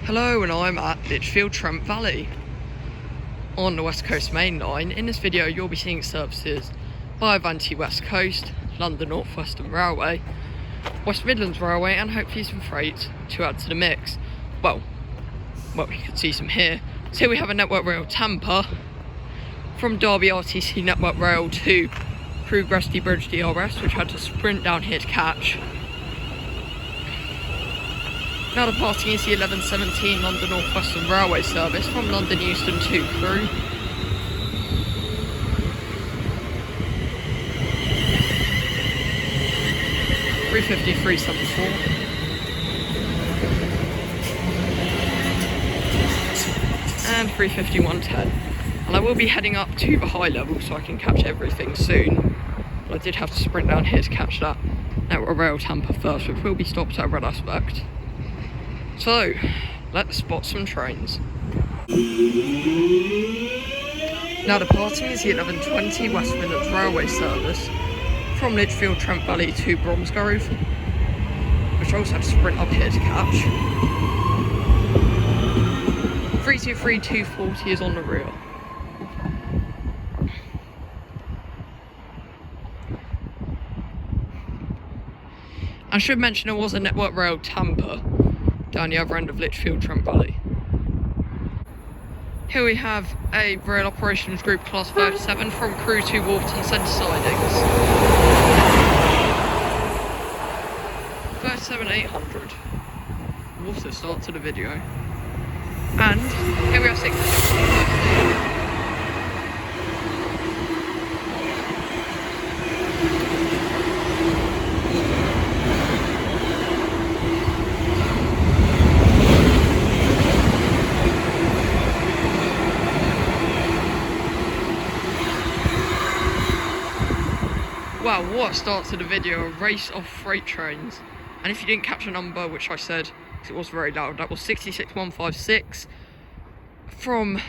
Hello, and I'm at Lichfield Trent Valley on the West Coast Mainline. In this video you'll be seeing services by Avanti West Coast, London Northwestern Railway, West Midlands Railway, and hopefully some freight to add to the mix. Well, you can see some here. So here we have a Network Rail Tampa from Derby RTC Network Rail to Crewe Gresty Bridge DRS, which had to sprint down here to catch. Now departing is the 11:17 London Northwestern Railway service from London Euston to Crewe. (350-374) and 350-110. And I will be heading up to the high level so I can catch everything soon. But I did have to sprint down here to catch that Network Rail Tampa first, which will be stopped at Red Aspect. So, let's spot some trains. Now departing is the 11:20 West Midlands Railway service from Lichfield Trent Valley to Bromsgrove, which I also have to sprint up here to catch. 323-240 is on the reel. I should mention there was a Network Rail Tampa down the other end of Lichfield Trent Valley. Here we have a Rail Operations Group Class 37 from Crewe to Wolverton Centre sidings. 37-800. What a start to the video. And here we have 66. Wow, what a start to the video, a race of freight trains. And if you didn't catch a number, which I said, because it was very loud, that was 66156 from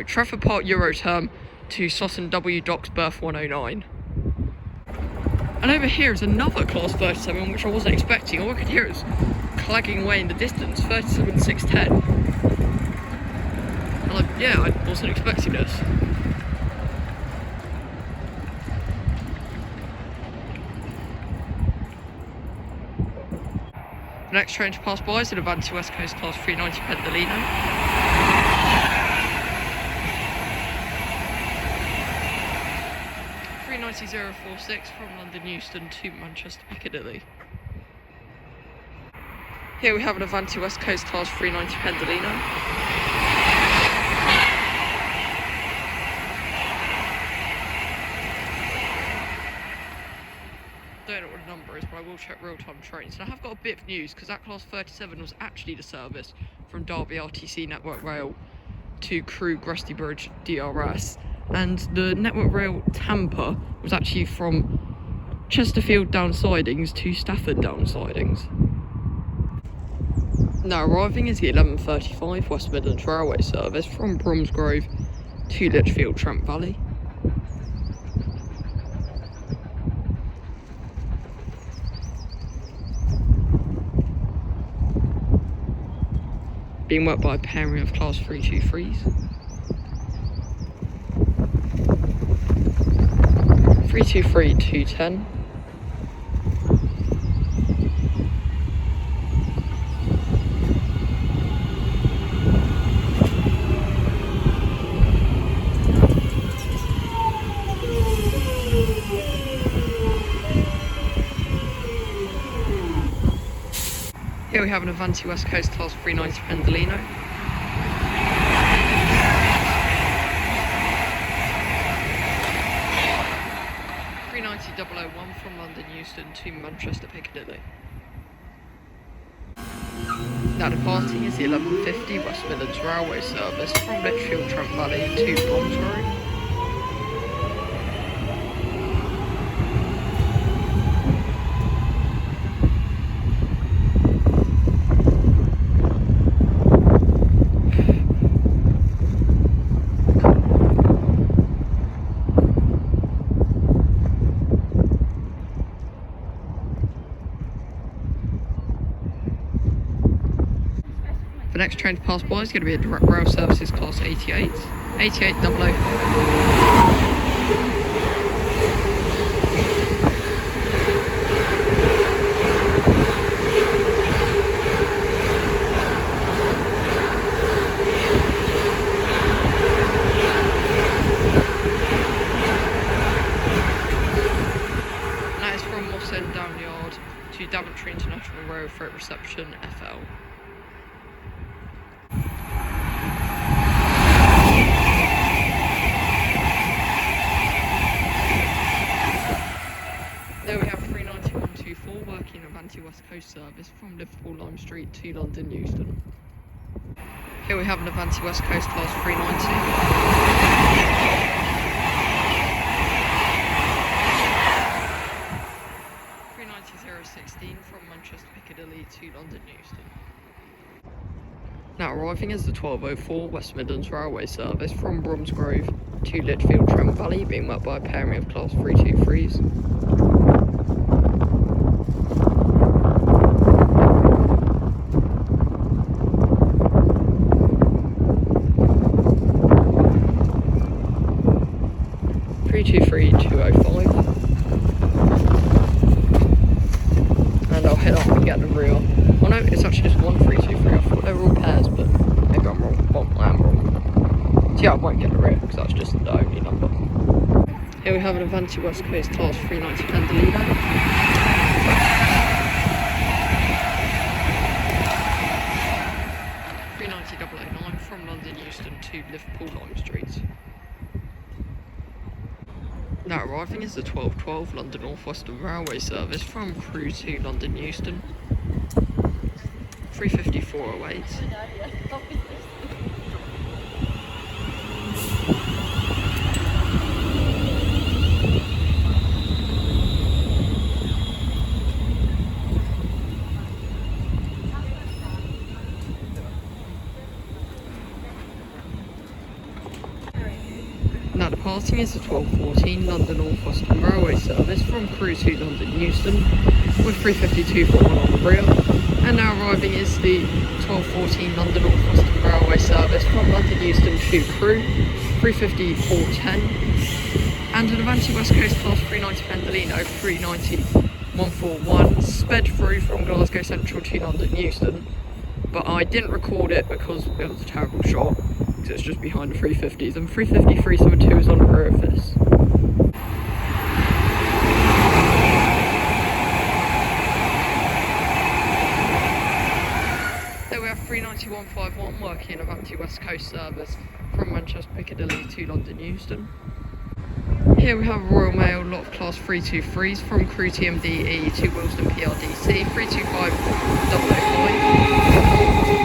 Trafford Park Euroterm to Sutton W Docks Berth 109. And over here is another Class 37, which I wasn't expecting. All I could hear is clagging away in the distance, 37610. And I wasn't expecting this. The next train to pass by is an Avanti West Coast Class 390 Pendolino. 390-046 from London Euston to Manchester Piccadilly. Here we have an Avanti West Coast Class 390 Pendolino. 'I don't know what the number is, but I will check real-time trains. And I have got a bit of news, because that Class 37 was actually the service from Derby RTC Network Rail to Crewe Gresty Bridge DRS, and the Network Rail Tampa was actually from Chesterfield down sidings to Stafford down sidings. Now arriving is the 11:35 West Midlands Railway service from Bromsgrove to Lichfield Trent Valley. Being worked by a pairing of Class 323s. 323-210. Here we have an Avanti West Coast Class 390 Pendolino. 390-001 from London Euston to Manchester Piccadilly. Now departing is the 11:50 West Midlands Railway service from Lichfield Trent Valley to Bromsgrove. The next train to pass by is going to be a direct rail services class 88, 8800. To Daventry International Road Freight Reception FL. There we have 39124 working Avanti West Coast service from Liverpool Lime Street to London Euston. Here we have an Avanti West Coast class 390. 016 from Manchester Piccadilly to London Euston. Now arriving is the 1204 West Midlands Railway service from Bromsgrove to Lichfield Trent Valley, being met by a pairing of class 323s. And I'll head up and get the rear. Oh no, it's actually just 1323. I thought they were all pairs, but maybe I'm wrong. Well, I am wrong. So yeah, I won't get the rear because that's just the only number. Here we have an Avanti West Coast class 390 Pendolino. 390 from London Euston to Liverpool Lime Street. Now arriving is the 1212 London Northwestern Railway service from Crewe to London Euston. 35408. Now departing is the 1214 London Northwestern Railway service from Crewe to London Euston with 35241 on the rear. And now arriving is the 1214 London Northwestern Railway service from London Euston to Crewe, 35410. And an Avanti West Coast class 390 Pendolino 390141 sped through from Glasgow Central to London Euston. But I didn't record it because it was a terrible shot. It's just behind the 350s, and 35372 is on the rear of this. There we have 39151 working Avanti West Coast service from Manchester Piccadilly to London Euston. Here we have a Royal Mail lot of class 323s from Crewe TMDE to Wilston PRDC, 325005.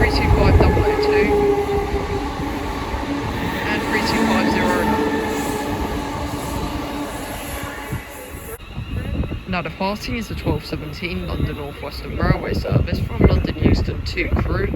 325002 and 32509. Now departing is the 1217 London Northwestern Railway service from London Euston to Crewe.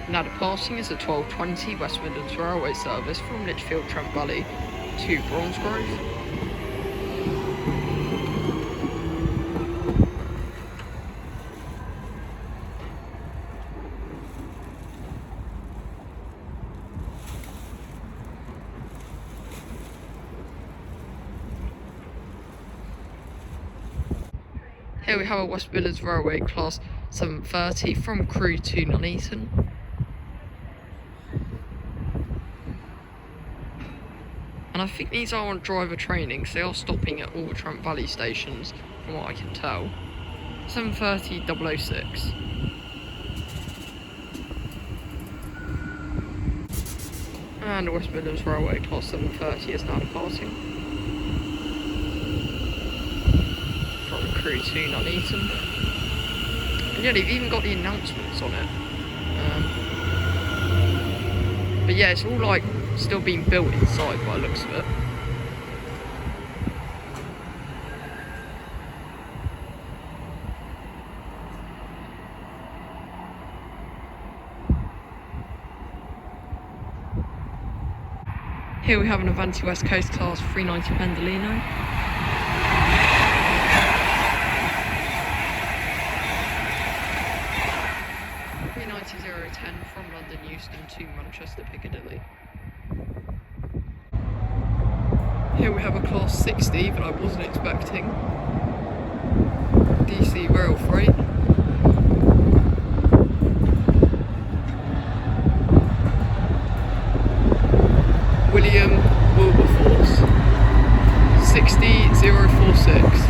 Now departing is the 1220 West Midlands Railway service from Lichfield Trent Valley to Bromsgrove. Here we have a West Midlands Railway class 730 from Crewe to Nuneaton. And I think these are on driver training, so they are stopping at all the Trent Valley stations, from what I can tell. 730-006. And the West Midlands Railway class 730 is now departing from Crewe to Nuneaton. And yeah, they've even got the announcements on it. But yeah, it's all like still being built inside by the looks of it. Here we have an Avanti West Coast Class 390 Pendolino. From London Euston to Manchester Piccadilly. Here we have a Class 60 that I wasn't expecting. DC Rail Freight. William Wilberforce. 60046.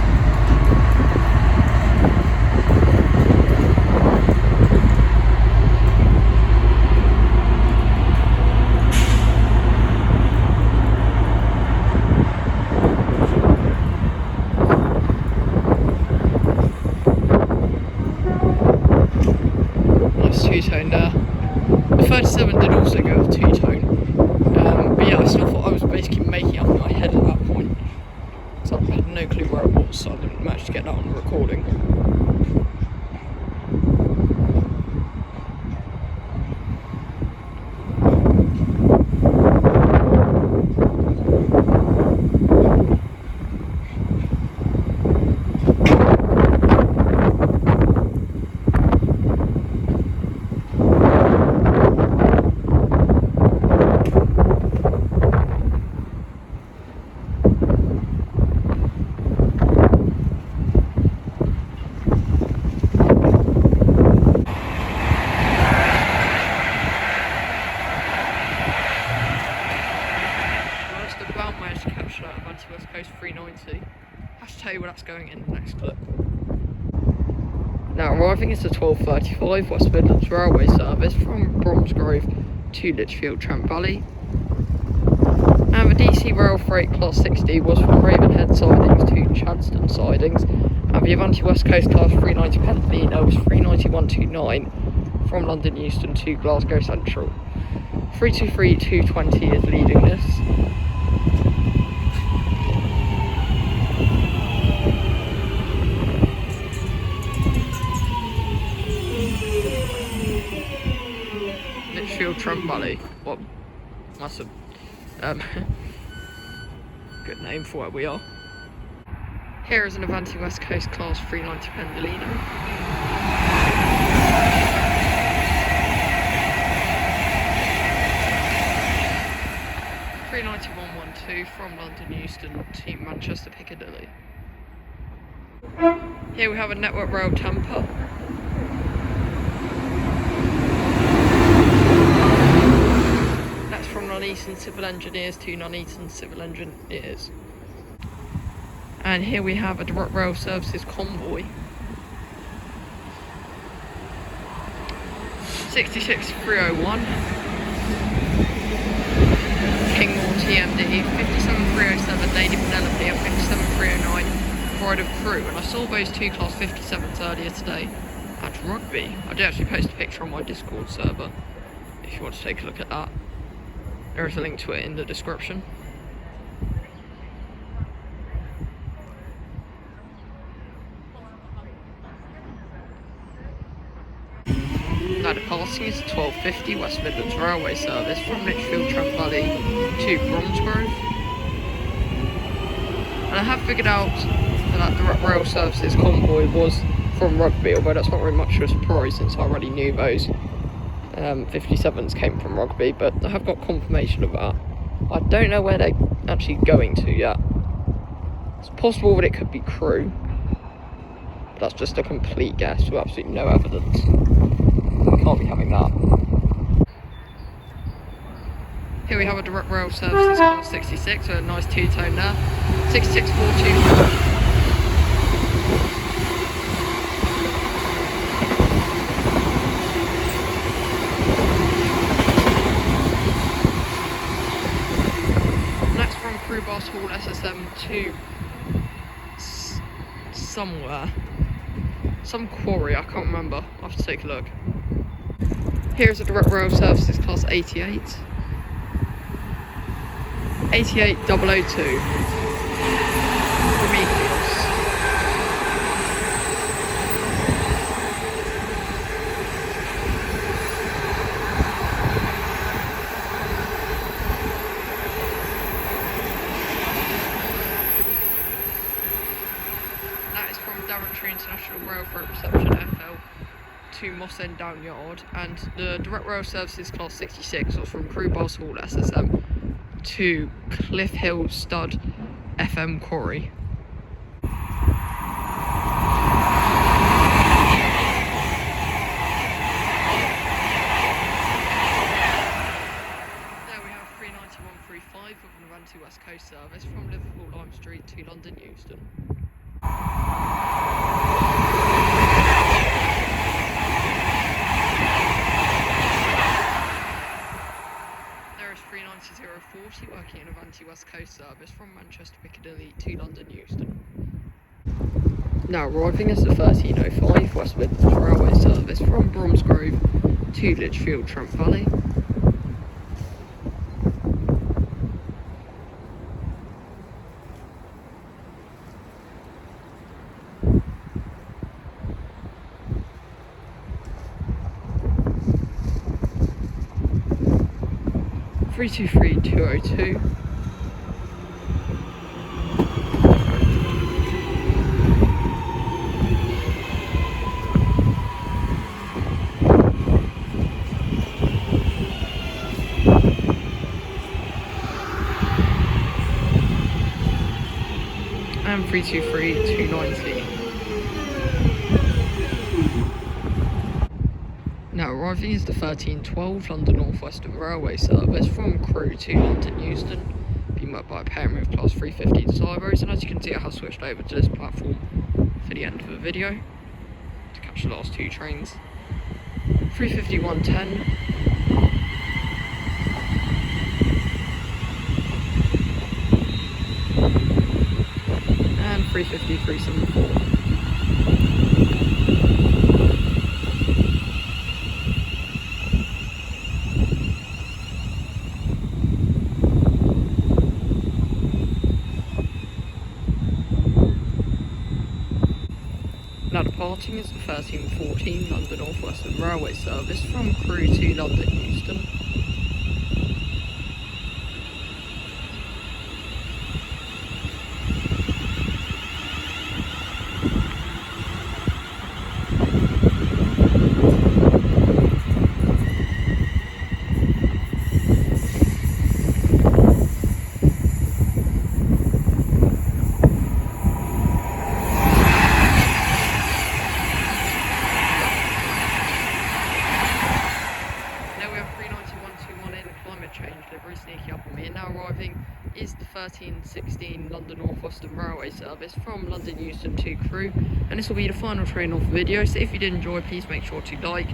Two-tone there. The 37 did also go with two-tone, but yeah, I still thought I was basically making up in my head at that point, so I had no clue where it was, so I didn't manage to get that on the recording. Avanti West Coast 390. I have to tell you where that's going in the next clip. Now arriving is the 12:35 West Midlands Railway service from Bromsgrove to Lichfield Trent Valley. And the DC Rail Freight Class 60 was from Ravenhead sidings to Chadston sidings. And the Avanti West Coast Class 390 Pendolino was 39129 from London Euston to Glasgow Central. 323220 is leading this. Lichfield Trent Valley. What? That's a good name for where we are. Here is an Avanti West Coast Class 390 Pendolino. (39112) from London Euston to Manchester Piccadilly. Here we have a Network Rail temper. That's from non-Eastern Civil Engineers to non-Eastern Civil Engineers. And here we have a Direct Rail Services Convoy. 66301. Kingmore TMD, 57307 Lady Penelope and 57309 Pride of Crew. And I saw those two Class 57s earlier today at Rugby. I did actually post a picture on my Discord server if you want to take a look at that. There is a link to it in the description. Now departing is the 12:50 West Midlands Railway service from Lichfield Trent Valley to Bromsgrove. And I have figured out that Direct Rail Services Convoy was from Rugby, although that's not very much of a surprise since I already knew those 57s came from Rugby, but I have got confirmation of that. I don't know where they're actually going to yet. It's possible that it could be Crew, but that's just a complete guess with absolutely no evidence. We can't be having that. Here we have a Direct Rail Services Class 66 with a nice two-tone there. 6642. Hall SSM to somewhere, some quarry, I can't remember, I'll have to take a look. Here's a Direct Rail Services Class 88 88002 Prometheus. National Rail Freight Reception FL to Moss End Down Yard, and the direct rail services class 66 was from Crewe Bars Hall SSM to Cliff Hill Stud FM Quarry. There we have 39135 with an Avanti West Coast service from Liverpool Lime Street to London Euston. There is 39040 working in Avanti West Coast service from Manchester Piccadilly to London Euston. Now arriving is the 1305 West Midlands Railway service from Bromsgrove to Lichfield Trent Valley. Three two three 202. And 323 290. Now arriving is the 1312 London Northwestern Railway service from Crewe to London Euston, being worked by a pairing of class 350 desirers, and as you can see I have switched over to this platform for the end of the video to catch the last two trains. 350 110. And 350 374. Now departing is the 1314 London Northwestern Railway service from Crewe to London Euston. Sneaky up on me, and now arriving is the 1316 London Northwestern Railway service from London Euston to Crewe, and this will be the final train off the video. So if you did enjoy, please make sure to like,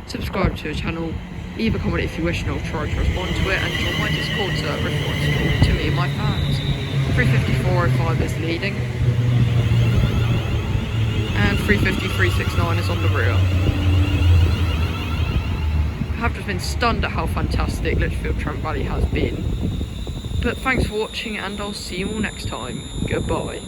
subscribe to the channel, leave a comment if you wish, and I'll try to respond to it, and join my Discord server if you want to talk to me and my fans. 35405 is leading, and 35369 is on the rear. I have just been stunned at how fantastic Lichfield Trent Valley has been. But thanks for watching, and I'll see you all next time. Goodbye.